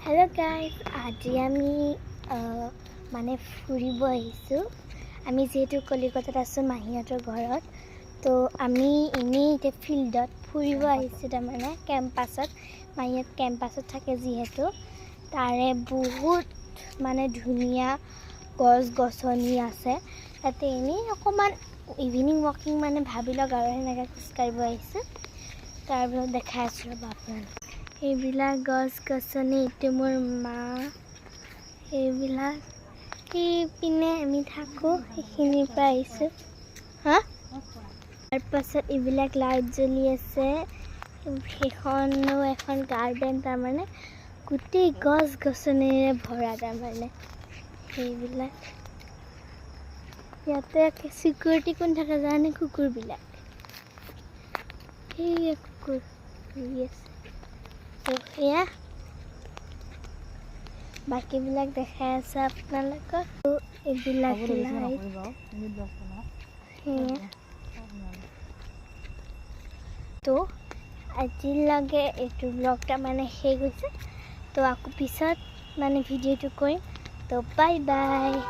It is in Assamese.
हेलो गाइस आज आमी माने फुरिब आइसु आमी जेहेतु कलिकतात आसु माहियातर घरत तो आमी इने इते फिल्डत फुरिब आइसु तारमाने कैम्पासत माहियात कैम्पासत थाके जेहेतु तारे बहुत माने धुनिया गस गसनी आछे ताते इने अकमान इभिनिंग वॉकिंग माने भाबिल गारो हेनेका खिसकारिब आइसु तार देखाइ आछु रबा आपनालोक এইবিলাক গছ গছনি ইটো মোৰ মা এইবিলাক পিনে আমি থাকো এইখিনিৰ পৰা আহিছো হা তাৰ পাছত এইবিলাক লাইট জ্বলি আছে সেইখনো এখন গাৰ্ডেন তাৰমানে গোটেই গছ গছনিৰে ভৰা তাৰমানে এইবিলাক ইয়াতে সিকিউৰিটি কোন থাকে জানে কুকুৰবিলাক এই কুকুৰ yes तो या बाकी बिलाक देखाय আছে আপোনালোকক তো এবিলাক তো আজিলৈকে এইটো ব্লগটা মানে শেষ হৈছে তো আকৌ পিছত মানে ভিডিঅ'টো কৰিম তো বাই বাই।